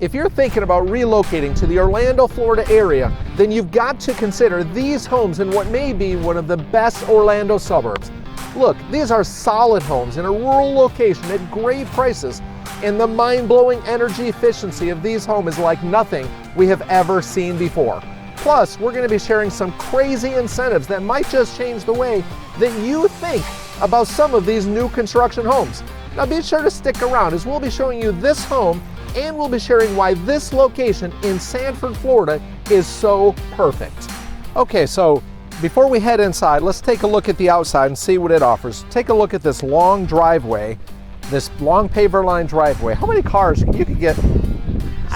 If you're thinking about relocating to the Orlando, Florida area, then you've got to consider these homes in what may be one of the best Orlando suburbs. Look, these are solid homes in a rural location at great prices, and the mind-blowing energy efficiency of these homes is like nothing we have ever seen before. Plus, we're going to be sharing some crazy incentives that might just change the way that you think about some of these new construction homes. Now be sure to stick around as we'll be showing you this home, and we'll be sharing why this location in Sanford, Florida is so perfect. Okay, so before we head inside, let's take a look at the outside and see what it offers. Take a look at this long driveway, this long paver line driveway. How many cars? You could get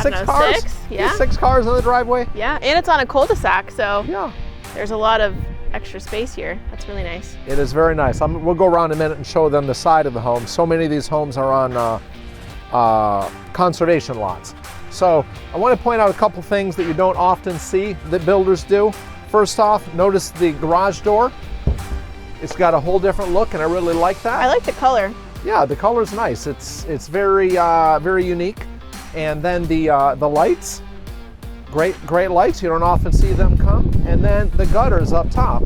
six cars? Six, yeah. 6 cars on the driveway? Yeah, and it's on a cul-de-sac, so yeah, there's a lot of extra space here. That's really nice. It is very nice. We'll go around in a minute and show them the side of the home. So many of these homes are on conservation lots. So I want to point out a couple things that you don't often see that builders do. First off, notice the garage door. It's got a whole different look, and I really like that. I like the color. Yeah, the color's nice. It's very very unique. And then the lights, great lights. You don't often see them come. And then the gutters up top.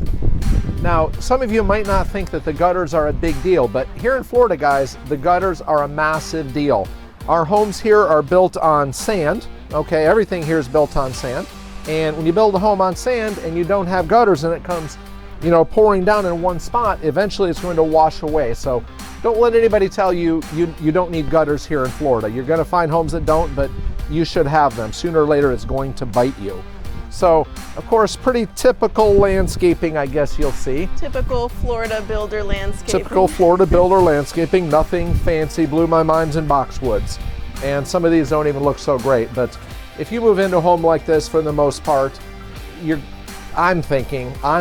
Now, some of you might not think that the gutters are a big deal, but here in Florida, guys, the gutters are a massive deal. Our homes here are built on sand. Okay, everything here is built on sand. And when you build a home on sand and you don't have gutters and it comes, pouring down in one spot, eventually it's going to wash away. So don't let anybody tell you you don't need gutters here in Florida. You're going to find homes that don't, but you should have them. Sooner or later, it's going to bite you. So, of course, pretty typical landscaping, I guess you'll see. Typical Florida builder landscaping. Typical Florida builder landscaping, nothing fancy, blew my mind's in boxwoods. And some of these don't even look so great, but if you move into a home like this, for the most part, I'm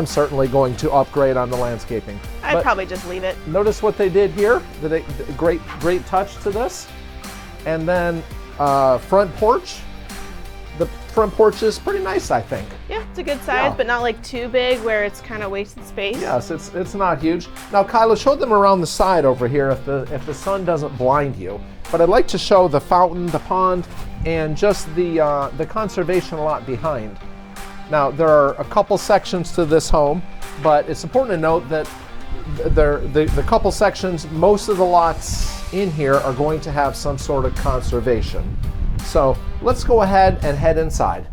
certainly going to upgrade on the landscaping. I'd probably just leave it. Notice what they did here, great touch to this. And then front porch. The front porch is pretty nice, I think. Yeah, it's a good size, but not like too big where it's kind of wasted space. Yes, it's not huge. Now, Kyla, show them around the side over here if the sun doesn't blind you. But I'd like to show the fountain, the pond, and just the conservation lot behind. Now, there are a couple sections to this home, but it's important to note that the couple sections, most of the lots in here are going to have some sort of conservation. So let's go ahead and head inside.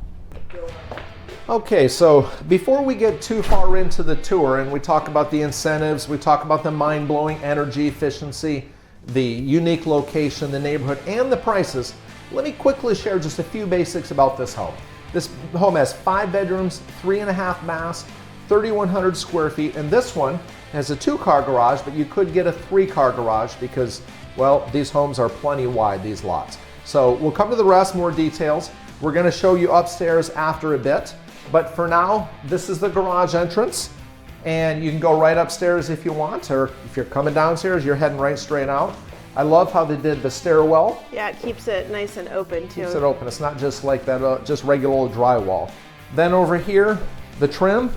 Okay, so before we get too far into the tour and we talk about the incentives, we talk about the mind-blowing energy efficiency, the unique location, the neighborhood, and the prices, let me quickly share just a few basics about this home. This home has 5 bedrooms, 3.5 baths, 3,100 square feet, and this one has a 2-car garage, but you could get a 3-car garage because, well, these homes are plenty wide, these lots. So we'll come to the rest, more details. We're going to show you upstairs after a bit. But for now, this is the garage entrance. And you can go right upstairs if you want, or if you're coming downstairs, you're heading right straight out. I love how they did the stairwell. Yeah, it keeps it nice and open too. Keeps it open. It's not just like that, just regular old drywall. Then over here, the trim.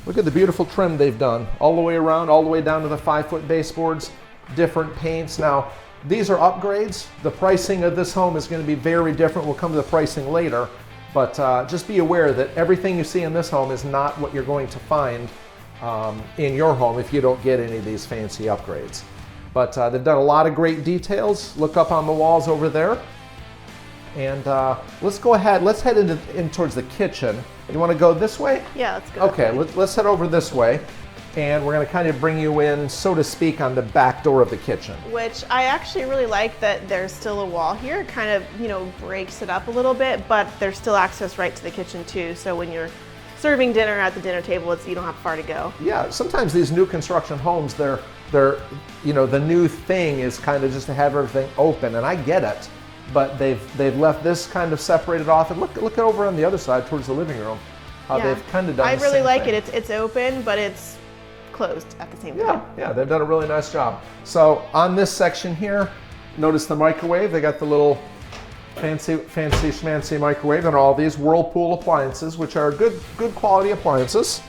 Look at the beautiful trim they've done all the way around, all the way down to the 5-foot baseboards, different paints. Now, these are upgrades. The pricing of this home is going to be very different. We'll come to the pricing later, but just be aware that everything you see in this home is not what you're going to find in your home if you don't get any of these fancy upgrades. But they've done a lot of great details. Look up on the walls over there. And let's go ahead. Let's head in towards the kitchen. You want to go this way? Yeah, let's go. Okay, let's head over this way. And we're going to kind of bring you in, so to speak, on the back door of the kitchen. Which I actually really like that there's still a wall here. It kind of, breaks it up a little bit, but there's still access right to the kitchen too. So when you're serving dinner at the dinner table, you don't have far to go. Yeah, sometimes these new construction homes, they're the new thing is kind of just to have everything open, and I get it. But they've left this kind of separated off, and look over on the other side towards the living room, how they've kind of done. I the really same like thing. it. It's open, but it's closed at the same time. Yeah, they've done a really nice job. So on this section here, notice the microwave. They got the little fancy schmancy microwave and all these Whirlpool appliances, which are good quality appliances.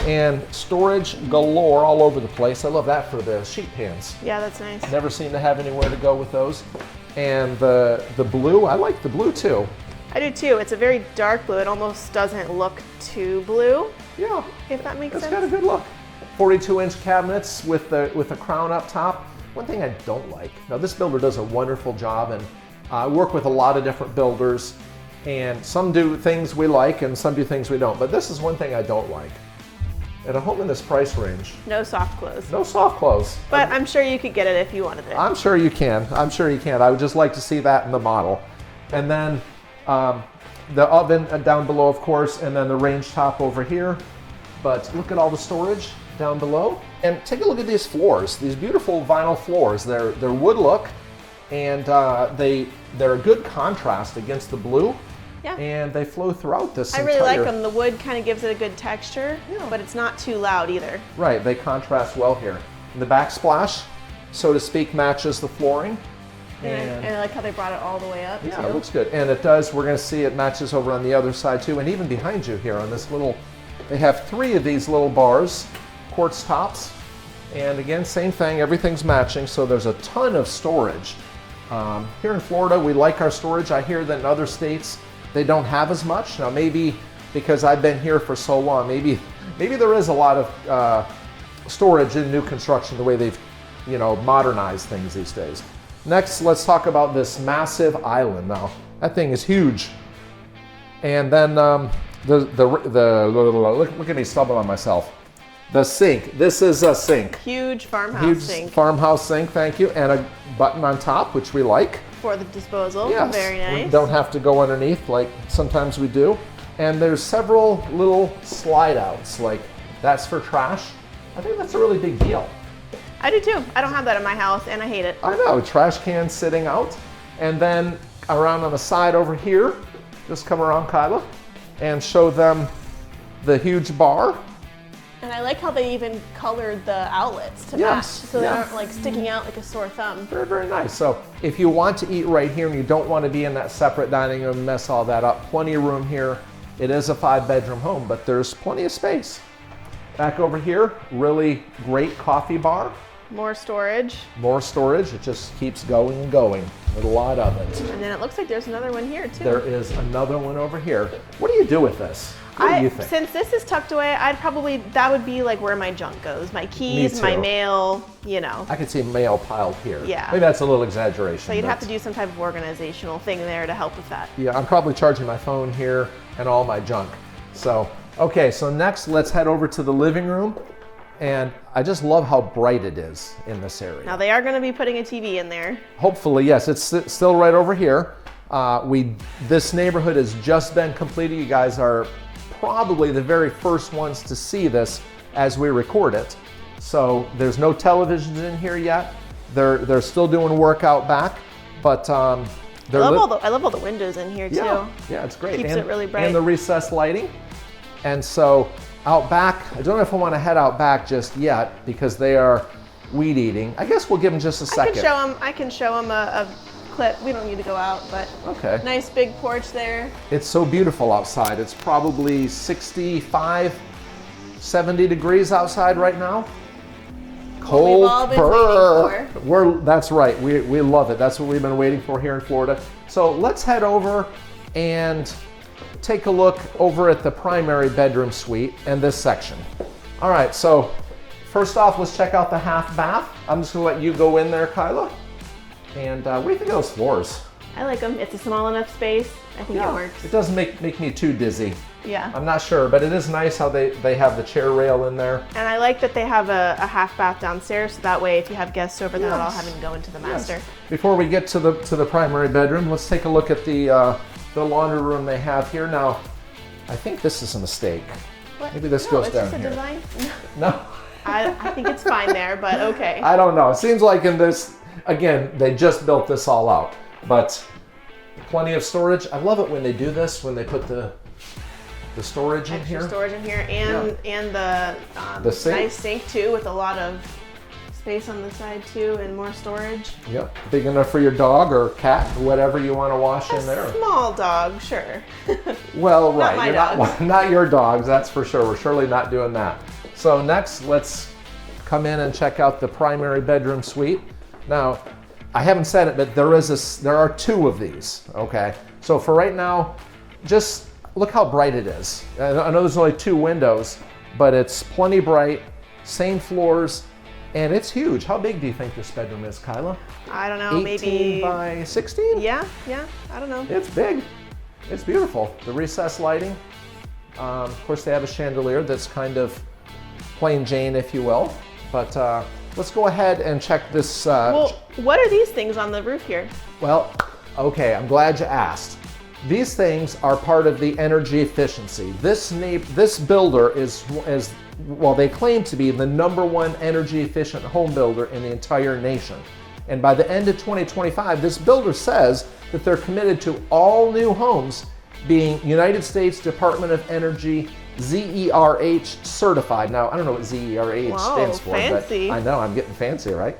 And storage galore all over the place. I love that for the sheet pans. Yeah, that's nice. Never seem to have anywhere to go with those. And the blue, I like the blue too. I do too. It's a very dark blue. It almost doesn't look too blue. Yeah, If that makes it's sense. got a good look. 42-inch cabinets with the crown up top. One thing I don't like, now this builder does a wonderful job, and I work with a lot of different builders, and some do things we like and some do things we don't, but this is one thing I don't like. At a home in this price range, No soft close. no soft close. But I'm sure you could get it if you wanted it. I'm sure you can. I'm sure you can. I would just like to see that in the model. And then the oven down below, of course, and then the range top over here. But look at all the storage down below. And take a look at these floors, these beautiful vinyl floors. They're wood look, and they're a good contrast against the blue. Yeah. And they flow throughout this I really like them. The wood kind of gives it a good texture, but it's not too loud either. Right, they contrast well here. And the backsplash, so to speak, matches the flooring. And I like how they brought it all the way up, Yeah, too. it looks good. And it does, we're going to see it matches over on the other side too. And even behind you here on this little, they have 3 of these little bars, quartz tops. And again, same thing, everything's matching, so there's a ton of storage. Here in Florida, we like our storage. I hear that in other states, they don't have as much. Now maybe because I've been here for so long, maybe there is a lot of storage in new construction, the way they've modernized things these days. Next, let's talk about this massive island. Now that thing is huge. And then look at me stumbling on myself. The sink. This is a sink. Huge farmhouse sink. Farmhouse sink, thank you. And a button on top, which we like. For the disposal. Yes. Very nice. We don't have to go underneath like sometimes we do. And there's several little slide outs, like that's for trash. I think that's a really big deal. I do too. I don't have that in my house and I hate it. I know, trash cans sitting out. And then around on the side over here, just come around, Kyla, and show them the huge bar. And I like how they even colored the outlets to match, so they aren't like sticking out like a sore thumb. Very, very nice. So if you want to eat right here and you don't want to be in that separate dining room, mess all that up, plenty of room here. It is a 5-bedroom home, but there's plenty of space. Back over here, really great coffee bar. More storage. More storage. It just keeps going and going. With a lot of it. And then it looks like there's another one here too. There is another one over here. What do you do with this? What do you think? Since this is tucked away, that would be like where my junk goes. My keys, my mail, I could see mail piled here. Yeah. Maybe that's a little exaggeration. So you'd have to do some type of organizational thing there to help with that. Yeah, I'm probably charging my phone here and all my junk. So, okay, so next let's head over to the living room. And I just love how bright it is in this area. Now they are going to be putting a TV in there. Hopefully, yes, it's still right over here. This neighborhood has just been completed. You guys are probably the very first ones to see this as we record it. So there's no televisions in here yet. They're still doing work out back, but I love all the windows in here too. Yeah, it's great. Keeps it really bright. And the recessed lighting. And so out back, I don't know if I want to head out back just yet because they are weed eating. I guess we'll give them just a second. I can show them a clip. We don't need to go out, but okay. Nice big porch there. It's so beautiful outside. It's probably 65, 70 degrees outside right now. Cold. We've all been waiting for. That's right. We love it. That's what we've been waiting for here in Florida. So let's head over and take a look over at the primary bedroom suite and this section. All right, so first off, let's check out the half bath. I'm just gonna let you go in there, Kyla. And what do you think of those floors? I like them. It's a small enough space. I think it works. It doesn't make me too dizzy. Yeah. I'm not sure, but it is nice how they have the chair rail in there. And I like that they have a half bath downstairs, so that way if you have guests over, they're not all having to go into the master. Yes. Before we get to the primary bedroom, let's take a look at the laundry room they have here. Now, I think this is a mistake. What? Maybe this goes down it's just a here. design. No. I think it's fine there, but okay. I don't know. It seems like in this, again, they just built this all out, but plenty of storage. I love it when they do this, when they put the storage in here. Storage in here, and the sink. Nice sink too, with a lot of space on the side too, and more storage. Yep, big enough for your dog or cat, whatever you want to wash in there. Small dog, sure. Well, right, my dogs. not your dogs, that's for sure. We're surely not doing that. So next, let's come in and check out the primary bedroom suite. Now, I haven't said it, but there are 2 of these, okay? So for right now, just look how bright it is. I know there's only 2 windows, but it's plenty bright, same floors, and it's huge. How big do you think this bedroom is, Kyla? I don't know, 18 maybe by 16? Yeah, I don't know. It's big. It's beautiful. The recessed lighting. Of course, they have a chandelier that's kind of plain Jane, if you will. But let's go ahead and check this. Well, what are these things on the roof here? Well, okay, I'm glad you asked. These things are part of the energy efficiency. This builder is well, they claim to be the #1 energy efficient home builder in the entire nation. And by the end of 2025, this builder says that they're committed to all new homes being United States Department of Energy ZERH certified. Now, I don't know what ZERH stands for, fancy. but I know I'm getting fancy, right?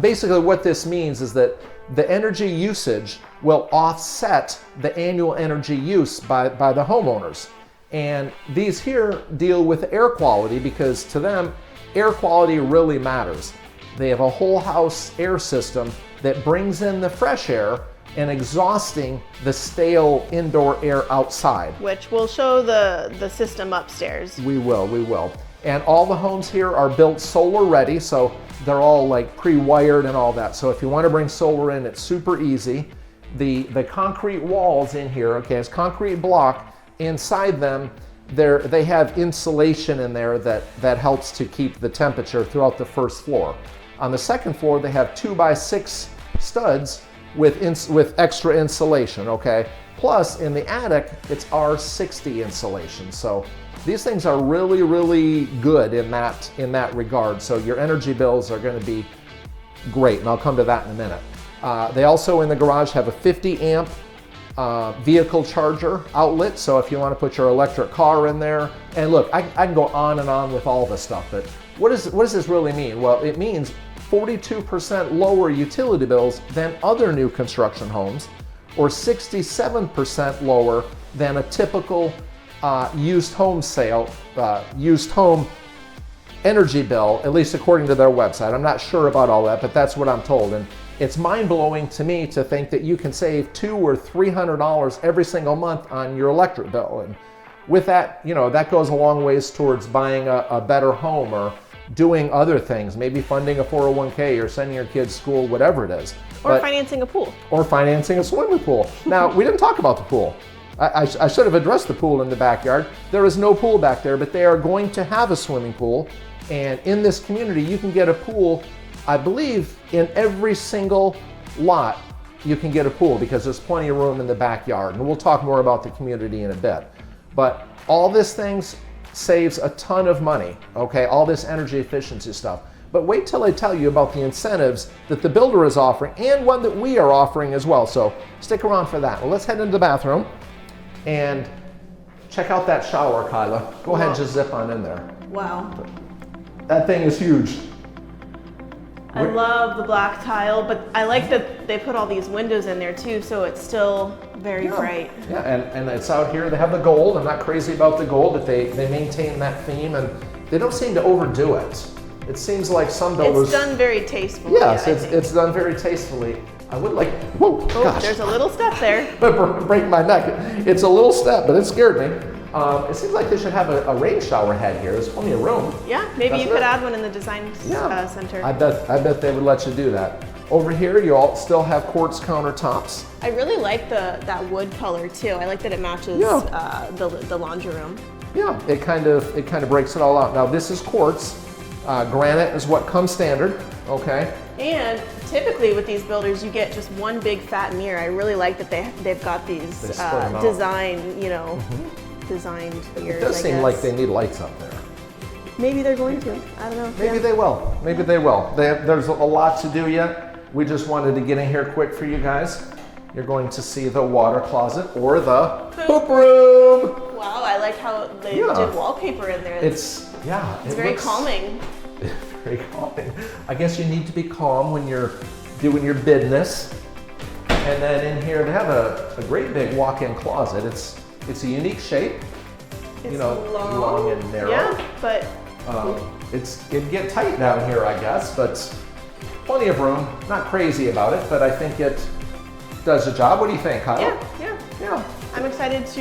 Basically, what this means is that the energy usage will offset the annual energy use by the homeowners. And these here deal with air quality because to them, air quality really matters. They have a whole house air system that brings in the fresh air and exhausting the stale indoor air outside. Which will show the system upstairs. We will. And all the homes here are built solar ready, so they're all like pre-wired and all that. So if you want to bring solar in, it's super easy. The concrete walls in here, okay, it's concrete block. Inside them, they have insulation in there that helps to keep the temperature throughout the first floor. On the second floor, they have 2x6 studs with extra insulation, okay? Plus, in the attic, it's R60 insulation. So these things are really, really good in that regard. So your energy bills are going to be great, and I'll come to that in a minute. They also, in the garage, have a 50 amp vehicle charger outlet, so if you want to put your electric car in there. And look, I can go on and on with all this stuff, but what does this really mean? Well, it means 42% lower utility bills than other new construction homes, or 67% lower than a typical used home energy bill, at least according to their website. I'm not sure about all that, but that's what I'm told. And it's mind-blowing to me to think that you can save $200 or $300 every single month on your electric bill. And with that, that goes a long ways towards buying a better home or doing other things, maybe funding a 401k or sending your kids to school, whatever it is. Or financing a pool. Or financing a swimming pool. Now, we didn't talk about the pool. I should have addressed the pool in the backyard. There is no pool back there, but they are going to have a swimming pool. And in this community, you can get a pool, I believe, in every single lot. You can get a pool because there's plenty of room in the backyard. And we'll talk more about the community in a bit. But all these things saves a ton of money, okay? All this energy efficiency stuff. But wait till I tell you about the incentives that the builder is offering and one that we are offering as well. So stick around for that. Well, let's head into the bathroom and check out that shower, Kyla. Go ahead and just zip on in there. Wow. That thing is huge. I love the black tile, but I like that they put all these windows in there too, so it's still very bright. Yeah, and it's out here. They have the gold. I'm not crazy about the gold, but they maintain that theme, and they don't seem to overdo it. It seems like some builders... It's done very tastefully. Yes, it's done very tastefully. I would like... Whoa, gosh. There's a little step there. Break my neck. It's a little step, but it scared me. It seems like they should have a rain shower head here. There's plenty of room. Yeah, maybe you could add one in the design center. I bet they would let you do that. Over here, you all still have quartz countertops. I really like that wood color too. I like that it matches the laundry room. Yeah, it kind of breaks it all out. Now this is quartz. Granite is what comes standard. Okay. And typically with these builders, you get just one big fat mirror. I really like that they've got these designed mirrors. It does seem like they need lights up there. Maybe they're going to. I don't know. Maybe they will. Maybe they will. There's a lot to do yet. We just wanted to get in here quick for you guys. You're going to see the water closet or the poop room. Wow, I like how they did wallpaper in there. It's very calming. Very calming. I guess you need to be calm when you're doing your business. And then in here they have a great big walk-in closet. It's a unique shape. It's long and narrow. Yeah, but it'd get tight down here, I guess, but plenty of room. Not crazy about it, but I think it does the job. What do you think, Kyle? Yeah. I'm excited to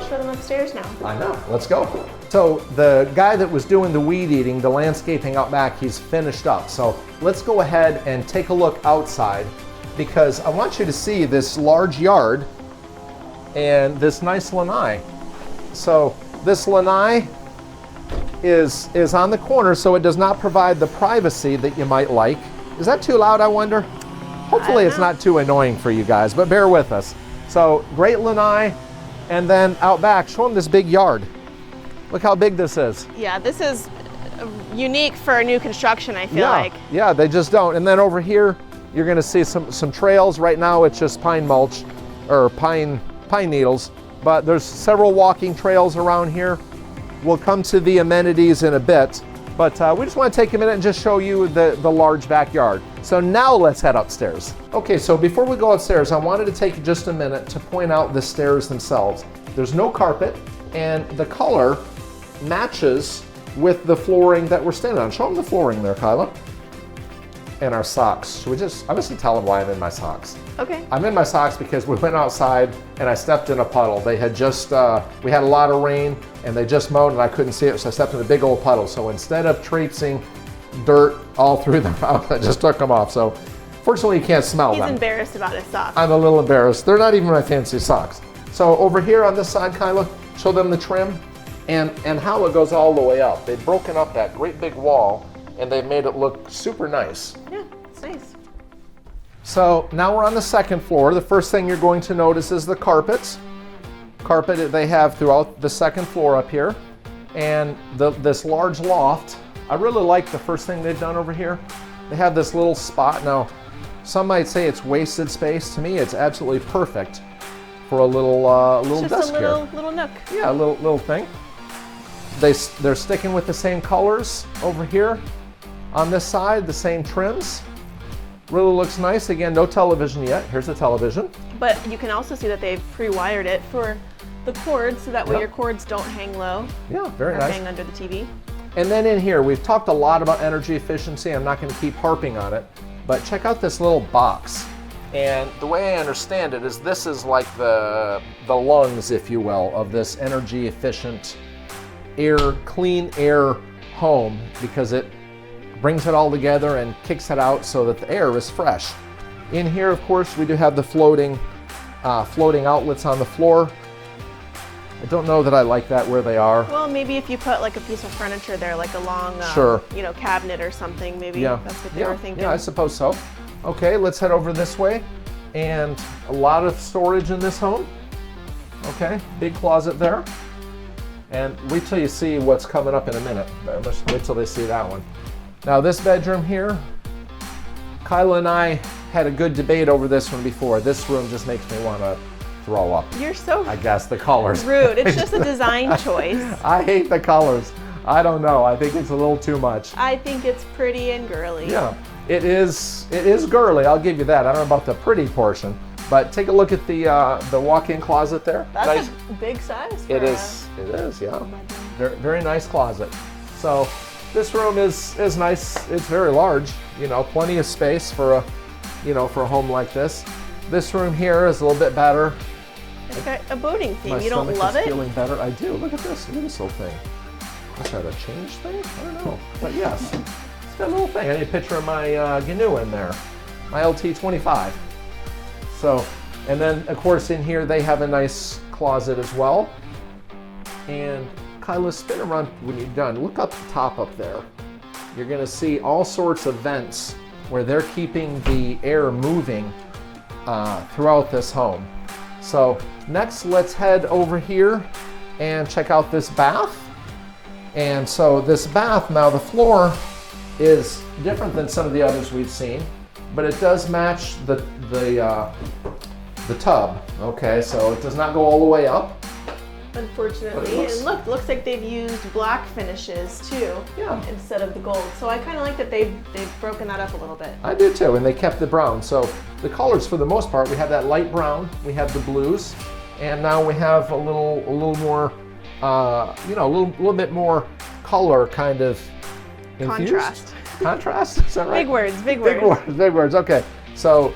show them upstairs now. I know. Let's go. So the guy that was doing the weed eating, the landscaping out back, he's finished up. So let's go ahead and take a look outside, because I want you to see this large yard and this nice lanai. So this lanai is on the corner, so it does not provide the privacy that you might like. Is that too loud, I wonder? Hopefully it's not too annoying for you guys, but bear with us. So great lanai, and then out back, show them this big yard. Look how big this is. Yeah, this is unique for a new construction, I feel like. Yeah, they just don't. And then over here, you're gonna see some trails. Right now it's just pine mulch, or pine needles, but there's several walking trails around here. We'll come to the amenities in a bit, but we just want to take a minute and just show you the large backyard. So now let's head upstairs. Okay, so before we go upstairs, I wanted to take just a minute to point out the stairs themselves. There's no carpet, and the color matches with the flooring that we're standing on. Show them the flooring there, Kyla. And our socks. Should we just, I'm just gonna tell them why I'm in my socks. Okay. I'm in my socks because we went outside and I stepped in a puddle. They had just, we had a lot of rain and they just mowed and I couldn't see it, so I stepped in a big old puddle. So instead of traipsing dirt all through the house, I just took them off. So fortunately you can't smell them. He's embarrassed about his socks. I'm a little embarrassed. They're not even my fancy socks. So over here on this side, Kyla, show them the trim and how it goes all the way up. They've broken up that great big wall and they've made it look super nice. Yeah, it's nice. So now we're on the second floor. The first thing you're going to notice is the carpets. Carpet they have throughout the second floor up here. And this large loft. I really like the first thing they've done over here. They have this little spot. Now, some might say it's wasted space. To me, it's absolutely perfect for a little desk here. Just a little nook. Yeah, a little thing. They're sticking with the same colors over here. On this side, the same trims. Really looks nice. Again, no television yet. Here's the television. But you can also see that they've pre-wired it for the cords, so that way your cords don't hang low. Yeah, very or nice. hang under the TV. And then in here, we've talked a lot about energy efficiency. I'm not going to keep harping on it, but check out this little box. And the way I understand it is this is like the lungs, if you will, of this energy efficient clean air home, because it brings it all together and kicks it out so that the air is fresh. In here, of course, we do have the floating outlets on the floor. I don't know that I like that where they are. Well, maybe if you put like a piece of furniture there, like a long, cabinet or something, maybe that's what they were thinking. Yeah, I suppose so. Okay, let's head over this way. And a lot of storage in this home. Okay, big closet there. And wait till you see what's coming up in a minute. Wait till they see that one. Now this bedroom here, Kyla and I had a good debate over this one before. This room just makes me want to throw up. You're so I guess the colors. rude. It's just a design choice. I hate the colors. I don't know. I think it's a little too much. I think it's pretty and girly. Yeah, it is girly. I'll give you that. I don't know about the pretty portion, but take a look at the walk-in closet there. That's a big size. It is. Yeah. Very, very nice closet. So this room is nice. It's very large. You know, plenty of space for a home like this. This room here is a little bit better. It's got a boating theme. My You don't stomach love is it? feeling better. I do. Look at this. Look at this little thing. Is that a change thing? I don't know. But yes, it's got a little thing. I need a picture of my GNU in there. My LT25. So, and then of course in here they have a nice closet as well. And Kyla, spin around when you're done. Look up the top up there. You're gonna see all sorts of vents where they're keeping the air moving throughout this home. So next, let's head over here and check out this bath. And so this bath, now the floor is different than some of the others we've seen, but it does match the tub. Okay, so it does not go all the way up. Unfortunately, and look, looks like they've used black finishes too, instead of the gold. So I kind of like that they've broken that up a little bit. I do too, and they kept the brown. So the colors, for the most part, we have that light brown, we have the blues, and now we have a little more, a little bit more color kind of infused. Contrast. Contrast? Is that right? Big words, big Big words. words, big words. Okay. So,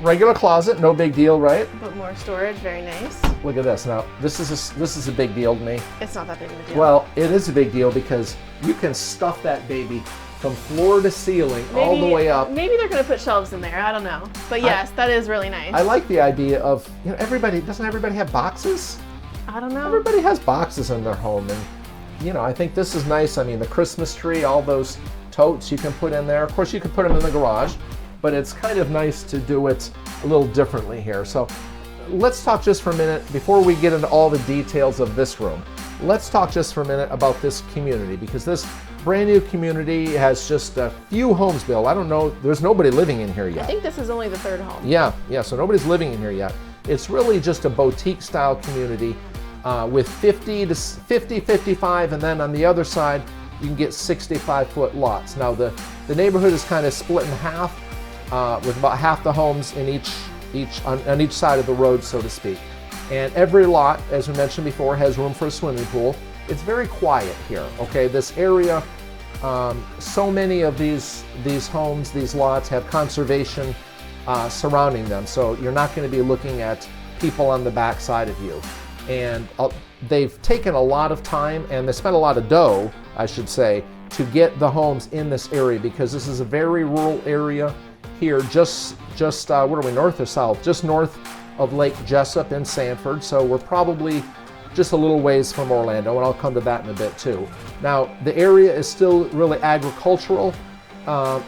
regular closet, no big deal, right? But more storage, very nice. Look at this. Now, this is a big deal to me. It's not that big of a deal. Well, it is a big deal because you can stuff that baby from floor to ceiling all the way up. Maybe they're going to put shelves in there. I don't know. But yes, that is really nice. I like the idea of, doesn't everybody have boxes? I don't know. Everybody has boxes in their home, and I think this is nice. I mean, the Christmas tree, all those totes you can put in there. Of course, you could put them in the garage, but it's kind of nice to do it a little differently here. So let's talk just for a minute, before we get into all the details of this room, let's talk just for a minute about this community, because this brand new community has just a few homes built. I don't know, there's nobody living in here yet. I think this is only the third home. Yeah, so nobody's living in here yet. It's really just a boutique style community with 55, and then on the other side, you can get 65-foot lots. Now the neighborhood is kind of split in half, with about half the homes in on each side of the road, so to speak. And every lot, as we mentioned before, has room for a swimming pool. It's very quiet here, okay? This area, so many of these homes, these lots have conservation surrounding them, so you're not going to be looking at people on the back side of you. And they've taken a lot of time, and they spent a lot of dough, I should say, to get the homes in this area, because this is a very rural area here, just what are we, north or south? Just north of Lake Jessup in Sanford, so we're probably just a little ways from Orlando, and I'll come to that in a bit too. Now, the area is still really agricultural,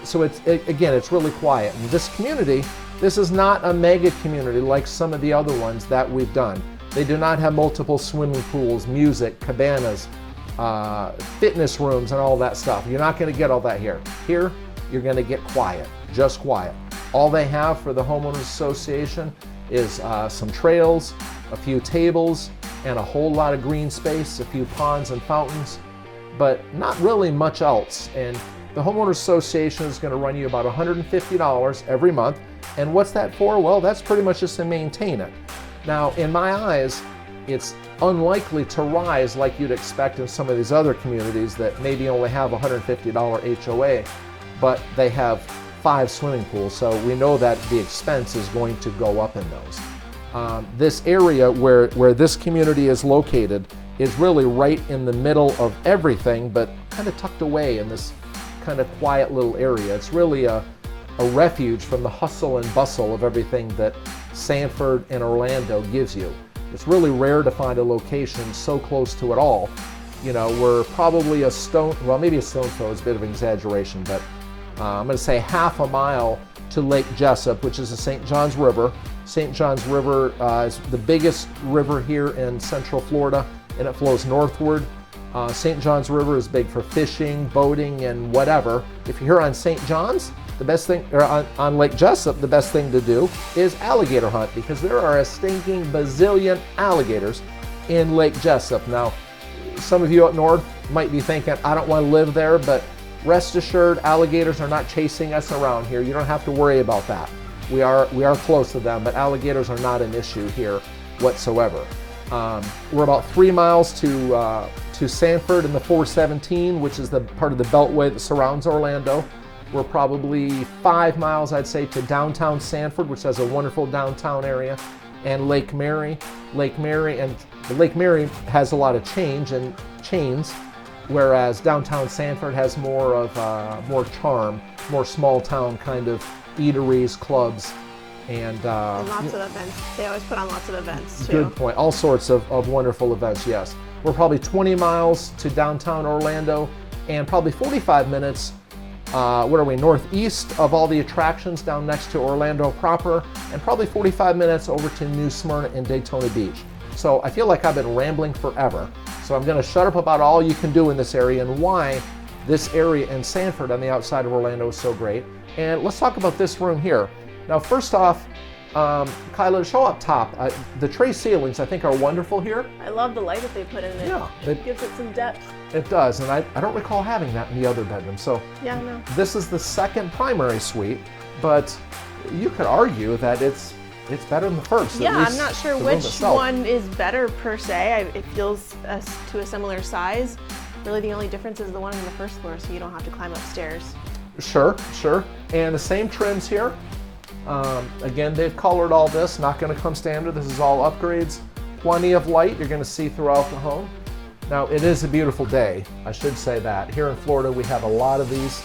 so it's really quiet. And this community, this is not a mega community like some of the other ones that we've done. They do not have multiple swimming pools, music, cabanas, fitness rooms, and all that stuff. You're not going to get all that here. Here, you're going to get quiet, just quiet. All they have for the Homeowners Association is some trails, a few tables, and a whole lot of green space, a few ponds and fountains, but not really much else. And the Homeowners Association is going to run you about $150 every month. And what's that for? Well, that's pretty much just to maintain it. Now, in my eyes, it's unlikely to rise like you'd expect in some of these other communities that maybe only have $150 HOA, but they have 5 swimming pools, so we know that the expense is going to go up in those. This area where this community is located is really right in the middle of everything, but kind of tucked away in this kind of quiet little area. It's really a refuge from the hustle and bustle of everything that Sanford and Orlando gives you. It's really rare to find a location so close to it all. We're probably maybe a stone's throw is a bit of an exaggeration, but I'm going to say half a mile to Lake Jessup, which is the St. Johns River. St. Johns River is the biggest river here in Central Florida, and it flows northward. St. Johns River is big for fishing, boating, and whatever. If you're here on St. Johns, the best thing, or on Lake Jessup, the best thing to do is alligator hunt, because there are a stinking bazillion alligators in Lake Jessup. Now, some of you up north might be thinking, I don't want to live there, but rest assured, alligators are not chasing us around here. You don't have to worry about that. We are close to them, but alligators are not an issue here whatsoever. We're about 3 miles to Sanford in the 417, which is the part of the beltway that surrounds Orlando. We're probably 5 miles, I'd say, to downtown Sanford, which has a wonderful downtown area, and Lake Mary. Lake Mary has a lot of chains, whereas downtown Sanford has more charm, more small town kind of eateries, clubs, and lots of events. They always put on lots of events too. Good point. All sorts of wonderful events, yes. We're probably 20 miles to downtown Orlando, and probably 45 minutes northeast of all the attractions down next to Orlando proper, and probably 45 minutes over to New Smyrna and Daytona Beach. So I feel like I've been rambling forever. So I'm going to shut up about all you can do in this area and why this area in Sanford on the outside of Orlando is so great. And let's talk about this room here. Now, first off, Kyla, show up top. The tray ceilings, I think, are wonderful here. I love the light that they put in it. Yeah. It gives it some depth. It does, and I don't recall having that in the other bedroom. So yeah, no. This is the second primary suite, but you could argue that it's better than the first. Yeah, I'm not sure which one is better per se. It feels to a similar size. Really, the only difference is the one on the first floor, so you don't have to climb upstairs. Sure, sure. And the same trims here. Again, they've colored all this, not going to come standard. This is all upgrades. Plenty of light you're going to see throughout the home. Now, it is a beautiful day. I should say that. Here in Florida, we have a lot of these.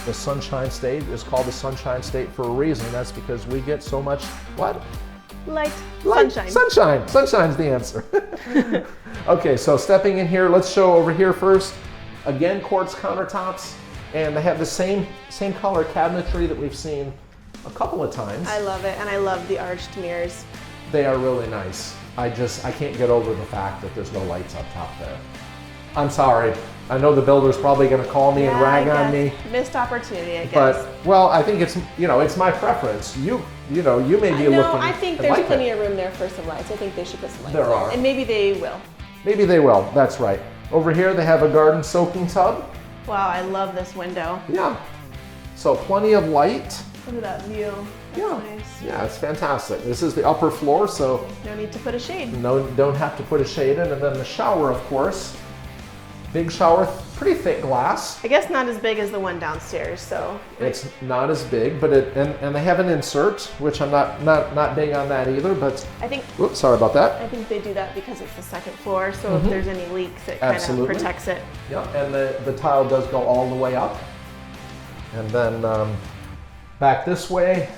The Sunshine State is called the Sunshine State for a reason. That's because we get so much, what? Light. Sunshine. Sunshine. Sunshine's the answer. Okay, so stepping in here, let's show over here first. Again, quartz countertops, and they have the same color cabinetry that we've seen a couple of times. I love it, and I love the arched mirrors. They are really nice. I can't get over the fact that there's no lights up top there. I'm sorry. I know the builder's probably going to call me and rag on me. Missed opportunity, I guess. But, well, I think it's, it's my preference. You may be looking. No, I think there's plenty of room there for some lights. I think they should put some lights there. Are. And maybe they will. Maybe they will. That's right. Over here, they have a garden soaking tub. Wow, I love this window. Yeah. So plenty of light. Look at that view. That's nice. Yeah, it's fantastic. This is the upper floor, so no need to put a shade. No, don't have to put a shade in. And then the shower, of course. Big shower, pretty thick glass. I guess not as big as the one downstairs, so. It's not as big, but and they have an insert, which I'm not big on that either, but I think. Oops, sorry about that. I think they do that because it's the second floor, so if there's any leaks, it kind of protects it. Yeah, and the tile does go all the way up. And then back this way,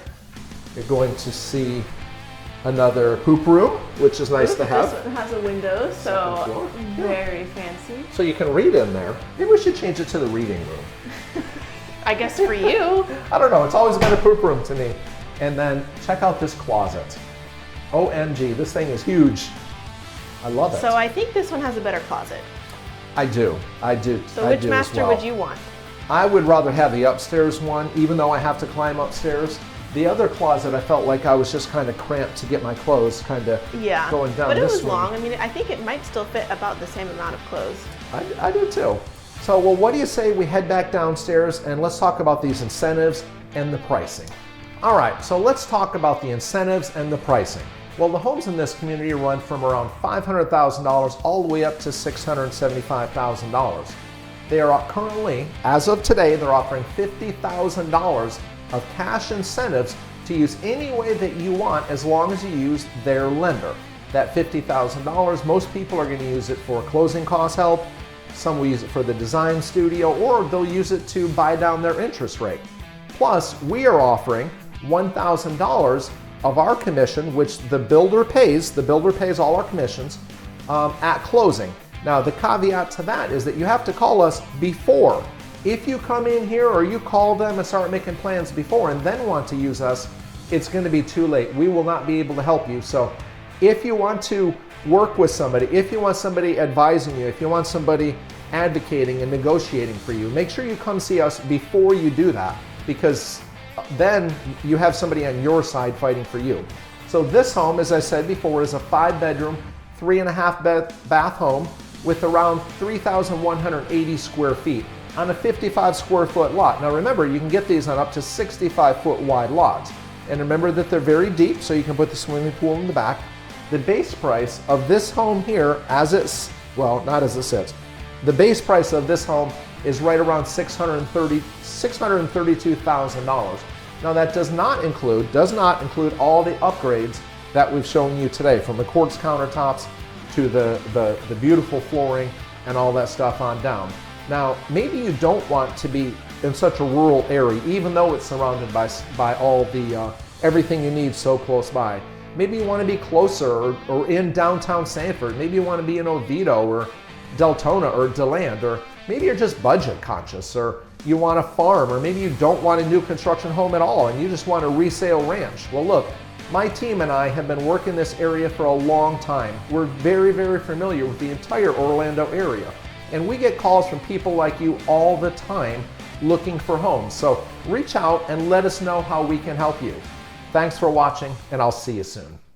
you're going to see another poop room, which is nice to have. This one has a window, so very fancy. So you can read in there. Maybe we should change it to the reading room. I guess for you. I don't know, it's always been a poop room to me. And then check out this closet. OMG, this thing is huge. I love it. So I think this one has a better closet. I do. So which master would you want? I would rather have the upstairs one, even though I have to climb upstairs. The other closet, I felt like I was just kind of cramped to get my clothes kind of going down. But it was long. I mean, I think it might still fit about the same amount of clothes. I do too. So, well, what do you say we head back downstairs and let's talk about these incentives and the pricing. All right, so let's talk about the incentives and the pricing. Well, the homes in this community run from around $500,000 all the way up to $675,000. They are currently, as of today, they're offering $50,000 of cash incentives to use any way that you want as long as you use their lender. That $50,000, most people are going to use it for closing cost help, some will use it for the design studio, or they'll use it to buy down their interest rate. Plus, we are offering $1,000 of our commission, which the builder pays all our commissions at closing. Now, the caveat to that is that you have to call us before. If you come in here or you call them and start making plans before and then want to use us, it's going to be too late. We will not be able to help you. So if you want to work with somebody, if you want somebody advising you, if you want somebody advocating and negotiating for you, make sure you come see us before you do that, because then you have somebody on your side fighting for you. So this home, as I said before, is a 5-bedroom, 3.5 bath home with around 3,180 square feet on a 55 square foot lot. Now remember, you can get these on up to 65 foot wide lots. And remember that they're very deep, so you can put the swimming pool in the back. The base price of this home here, not as it sits, the base price of this home is right around $632,000. Now that does not include all the upgrades that we've shown you today, from the quartz countertops to the beautiful flooring and all that stuff on down. Now, maybe you don't want to be in such a rural area, even though it's surrounded by all the everything you need so close by. Maybe you want to be closer or in downtown Sanford. Maybe you want to be in Oviedo or Deltona or DeLand, or maybe you're just budget conscious, or you want a farm, or maybe you don't want a new construction home at all and you just want a resale ranch. Well, look, my team and I have been working this area for a long time. We're very, very familiar with the entire Orlando area. And we get calls from people like you all the time looking for homes. So reach out and let us know how we can help you. Thanks for watching, and I'll see you soon.